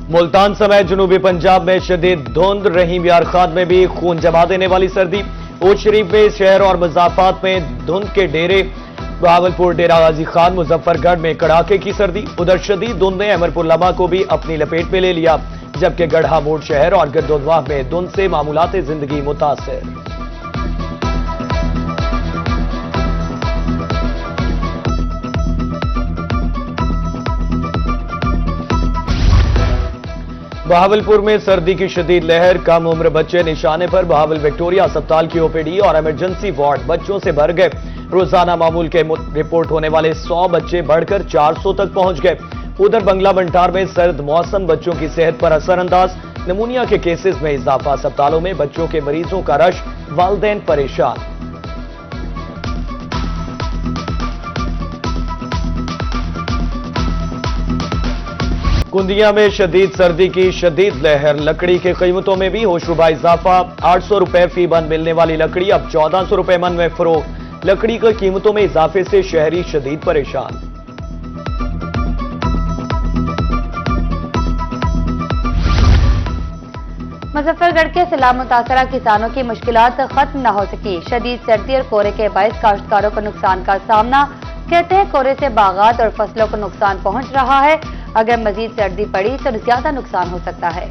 मुल्तान समेत जनूबी पंजाब में शदीद धुंध, रहीम यार खान में भी खून जमा देने वाली सर्दी। ऊट शरीफ में शहर और मजाफात में धुंध के डेरे, बहावलपुर डेरा गाजी खान, मुजफ्फरगढ़ में कड़ाके की सर्दी। उधर शदीद धुंध ने अमरपुरलमा को भी अपनी लपेट में ले लिया, जबकि गढ़ा मोड़ शहर और गिरदोदवाह में धुंध से मामूलात जिंदगी मुतासिर। बहावलपुर में सर्दी की शदीद लहर, कम उम्र बच्चे निशाने पर। बहावल विक्टोरिया अस्पताल की ओपीडी और इमरजेंसी वार्ड बच्चों से भर गए। रोजाना मामूल के रिपोर्ट होने वाले 100 बच्चे बढ़कर 400 तक पहुंच गए। उधर बंगला बंटार में सर्द मौसम बच्चों की सेहत पर असरअंदाज, निमोनिया के केसेस में इजाफा। अस्पतालों में बच्चों के मरीजों का रश, वालिदैन परेशान। कुंदिया में शदीद सर्दी की शदीद लहर, लकड़ी की कीमतों में भी होशरुबा इजाफा। 800 रुपए फी मन मिलने वाली लकड़ी अब 1400 रुपए मन में फरोख्त। लकड़ी की कीमतों में इजाफे से शहरी शदीद परेशान। मुजफ्फरगढ़ के सैलाब मुतासरा किसानों की मुश्किलात खत्म न हो सकी। शदीद सर्दी और कोहरे के बायस काश्तकारों को नुकसान का सामना। कहते हैं कोहरे से बागात और फसलों को नुकसान पहुंच रहा है। अगर मजीद सर्दी पड़ी तो ज्यादा नुकसान हो सकता है।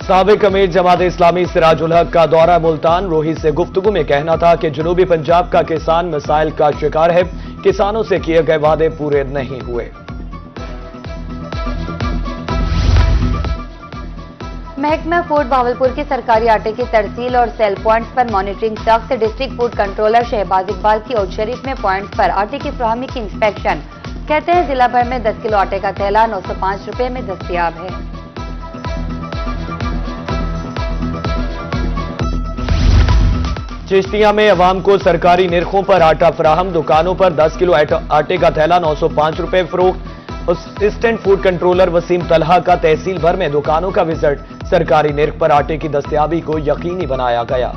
साबिक अमीर जमात इस्लामी सिराजुल हक का दौरा मुल्तान। रोही से गुफ्तगू में कहना था कि जनूबी पंजाब का किसान मसाइल का शिकार है, किसानों से किए गए वादे पूरे नहीं हुए। महकमा फूड बहावलपुर की सरकारी आटे की तरसील और सेल पॉइंट्स पर मॉनिटरिंग सख्त। District food controller Shahbaz Iqbal की ऊट शरीफ में पॉइंट्स पर आटे की फराहमी की इंस्पेक्शन। कहते हैं जिला भर में 10 किलो आटे का थैला 905 रुपए में दस्तयाब है। चिश्तिया में अवाम को सरकारी निर्खों पर आटा फराहम। दुकानों पर 10 किलो आटे का थैला 905 रुपए फरोख्त। Assistant food controller Waseem Talha का तहसील भर में दुकानों का विजिट। सरकारी निर्ख पर आटे की दस्तयाबी को यकीनी बनाया गया।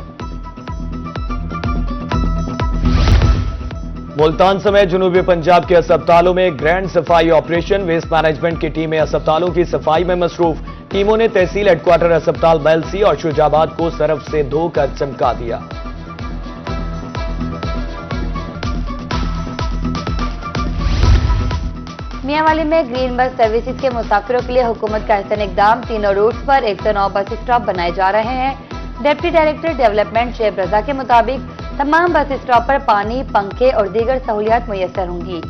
मुल्तान समेत जनूबी पंजाब के अस्पतालों में ग्रैंड सफाई ऑपरेशन। वेस्ट मैनेजमेंट की टीमें अस्पतालों की सफाई में मसरूफ। टीमों ने तहसील हेडक्वार्टर अस्पताल बैलसी और शुजाबाद को सरफ से धोकर चमका दिया। मियांवाली में ग्रीन बस सर्विसेज के मुसाफिरों के लिए हुकूमत का अहसन इकदाम। तीनों रूट्स पर 109 बस स्टॉप बनाए जा रहे हैं। डिप्टी डायरेक्टर डेवलपमेंट शेब रजा के मुताबिक तमाम बस स्टॉप पर पानी, पंखे और दीगर सहूलियात मुयस्सर होंगी।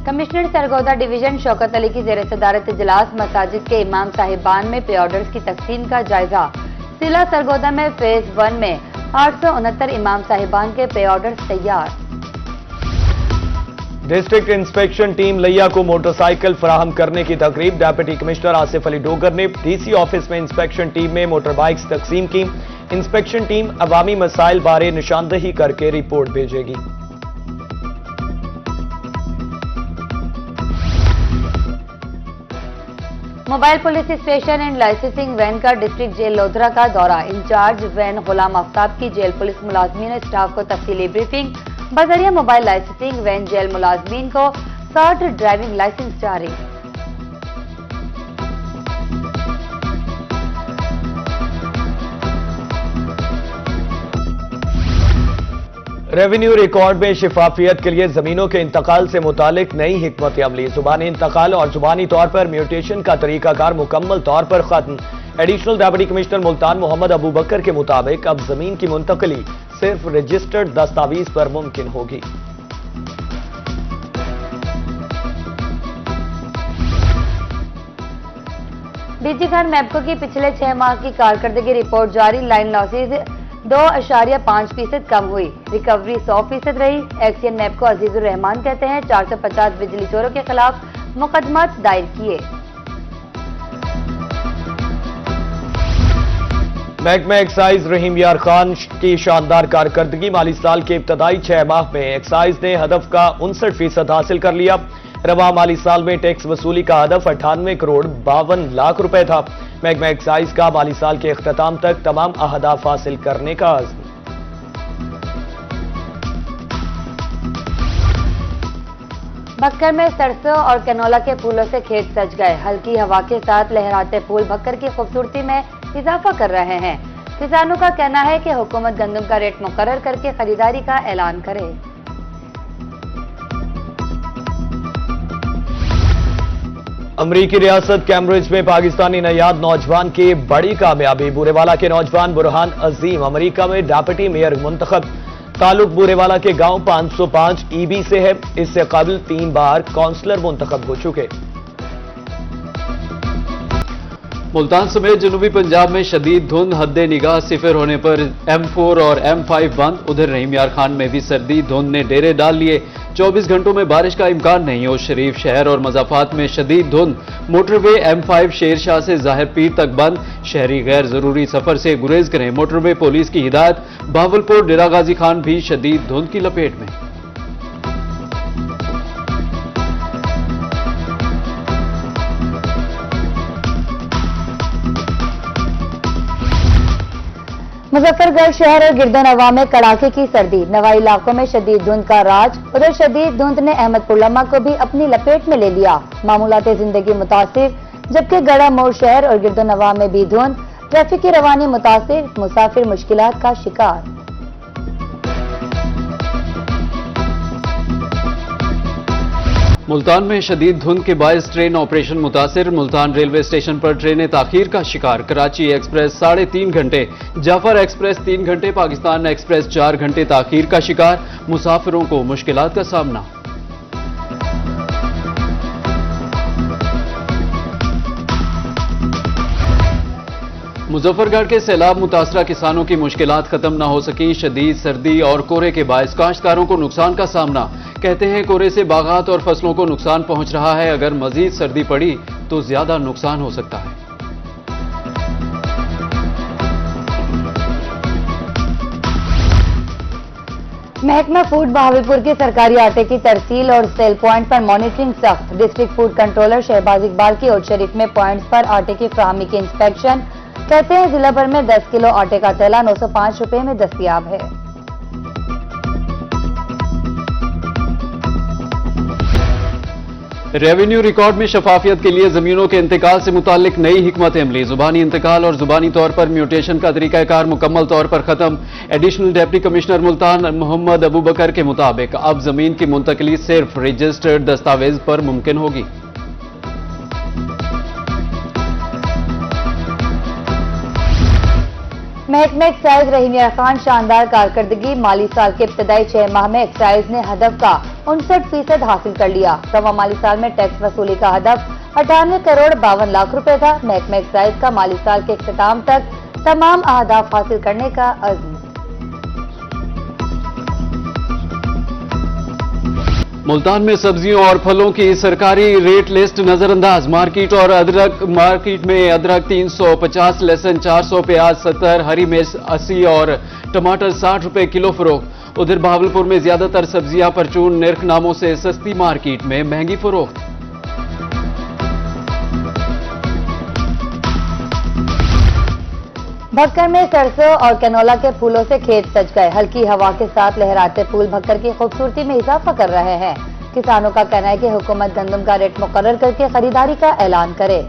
कमिश्नर सरगोदा डिवीजन शौकत अली की जेर सदारत इजलास। मसाजिद के इमाम साहिबान में पे ऑर्डर्स की तकसीम का जायजा। जिला सरगोदा में फेज 1 में 869 इमाम साहिबान के पे ऑर्डर तैयार। डिस्ट्रिक्ट इंस्पेक्शन टीम लिया को मोटरसाइकिल फराहम करने की तकरीब। डिप्टी कमिश्नर आसिफ अली डोगर ने डीसी ऑफिस में इंस्पेक्शन टीम में मोटर बाइक्स तकसीम की। इंस्पेक्शन टीम अवामी मसाइल बारे निशानदही करके रिपोर्ट भेजेगी। Mobile police station and licensing van का डिस्ट्रिक्ट जेल लोधरा का दौरा। इंचार्ज वैन गुलाम आफ्ताब की जेल पुलिस मुलाजमीन स्टाफ को तफसीली ब्रीफिंग। बजरिया मोबाइल लाइसेंसिंग वैन जेल मुलाजमीन को 60 ड्राइविंग लाइसेंस जारी। रेवेन्यू रिकॉर्ड में शिफाफियत के लिए जमीनों के इंतकाल से मुतालिक नई हिकमत अमली। जुबानी इंतकाल और जुबानी तौर पर म्यूटेशन का तरीकाकार मुकम्मल तौर पर खत्म। Additional deputy commissioner Multan Mohammad Abu Bakar के मुताबिक अब जमीन की मुंतकली सिर्फ रजिस्टर्ड दस्तावेज पर मुमकिन होगी। डीजी खान मैप्को की पिछले 6 माह की कारकर्दगी रिपोर्ट जारी। लाइन लॉसेज 2.5% कम हुई। रिकवरी 100% रही। एक्सीएन मैप्को अजीजुर रहमान कहते हैं 450 बिजली चोरों के खिलाफ मुकदमात दायर किए। महकमा एक्साइज रहीम यार खान की शानदार कारकर्दगी। माली साल के इब्तदाई 6 माह में एक्साइज ने हदफ का 59% हासिल कर लिया। रवा माली साल में टैक्स वसूली का हदफ 98 करोड़ 52 लाख रुपए था। महकमा एक्साइज का माली साल के इख्तिताम तक तमाम अहदाफ हासिल करने का अज़्म। भक्कर में सरसों और कैनोला के फूलों से खेत सज गए। हल्की हवा के साथ लहराते फूल भक्कर की खूबसूरती में इजाफा कर रहे हैं। किसानों का कहना है कि हुकूमत गंदम का रेट मुकर्रर करके खरीदारी का ऐलान करे। अमरीकी रियासत कैम्ब्रिज में पाकिस्तानी नयाब नौजवान की बड़ी कामयाबी। बुरेवाला के नौजवान बुरहान अजीम अमरीका में डेप्यूटी मेयर मुंतखब। ताल्लुक बुरेवाला के गांव 505 ईबी से है। इससे कबल 3 बार काउंसलर मुंतखब हो चुके। मुल्तान समेत जनूबी पंजाब में शदीद धुंध, हद्दे निगाह सिफर होने पर M4 और M5 बंद। उधर रहीम यार खान में भी सर्दी धुंध ने डेरे डाल लिए। 24 घंटों में बारिश का इम्कान नहीं। और शरीफ शहर और मजाफात में शदीद धुंध। मोटरवे M5 शेरशाह से जाहिर पीर तक बंद। शहरी गैर जरूरी सफर से गुरेज करें। मोटरवे पुलिस की हिदायत। बहावलपुर डेरा गाजी खान भी शदीद धुंध की लपेट में। मुजफ्फरगढ़ शहर और गिरदनवा में कड़ाके की सर्दी। नवाई इलाकों में शदीद धुंध का राज। उधर शदीद धुंध ने अहमदपुर लम्हा को भी अपनी लपेट में ले लिया। मामूलाते जिंदगी मुतासिर, जबकि गड़ा मोड़ शहर और गिरदनवा में भी धुंध। ट्रैफिक की रवानी मुतासिर, मुसाफिर मुश्किलात का शिकार। मुल्तान में शदीद धुंध के बायस ट्रेन ऑपरेशन मुतासिर। मुल्तान रेलवे स्टेशन पर ट्रेनें ताखीर का शिकार। कराची एक्सप्रेस 3.5 घंटे, जाफर एक्सप्रेस 3 घंटे, पाकिस्तान एक्सप्रेस 4 घंटे ताखीर का शिकार। मुसाफिरों को मुश्किलात का सामना। मुजफ्फरगढ़ के सैलाब मुतासरा किसानों की मुश्किलात खत्म न हो सकी। शदीद सर्दी और कोहरे के बायस काश्तकारों को नुकसान का सामना। कहते हैं कोहरे से बागात और फसलों को नुकसान पहुंच रहा है। अगर मजीद सर्दी पड़ी तो ज्यादा नुकसान हो सकता है। महकमा फूड बहावलपुर के सरकारी आटे की तरसील और सेल पॉइंट पर मॉनिटरिंग सख्त। District food controller Shahbaz Iqbal की ओट शरीफ में पॉइंट्स पर आटे की फराहमी की इंस्पेक्शन। कहते हैं जिला भर में 10 किलो आटे का थैला 905 रुपए में दस्तयाब है। रेवेन्यू रिकॉर्ड में शफाफियत के लिए जमीनों के इंतकाल से मुतालिक नई हिकमत अमली। जुबानी इंतकाल और जुबानी तौर पर म्यूटेशन का तरीकाकार मुकम्मल तौर पर खत्म। Additional deputy commissioner Multan Mohammad Abu Bakar के मुताबिक अब जमीन की मुंतकली सिर्फ रजिस्टर्ड दस्तावेज पर मुमकिन होगी। महकमा एक्साइज रहीम यार खान शानदार कारकर्दगी। माली साल के इब्तदाई 6 माह में एक्साइज ने हदफ का 59% हासिल कर लिया। रवा माली साल में टैक्स वसूली का हदफ 98 करोड़ 52 लाख रुपए था। महकमा एक्साइज का माली साल के इख्तिताम तक तमाम अहदाफ हासिल करने का अज़्म। मुल्तान में सब्जियों और फलों की सरकारी रेट लिस्ट नजरअंदाज। मार्केट में अदरक 350, लहसुन 400, प्याज 70, हरी मिर्च 80 और टमाटर 60 रुपए किलो फरोख्त। उधर बहावलपुर में ज्यादातर सब्जियां परचून निर्ख नामों से सस्ती, मार्केट में महंगी फरोख्त। भक्कर में सरसों और कैनोला के फूलों से खेत सज गए। हल्की हवा के साथ लहराते फूल भक्कर की खूबसूरती में इजाफा कर रहे हैं। किसानों का कहना है कि हुकूमत गंदम का रेट मुकर्रर करके खरीदारी का ऐलान करे।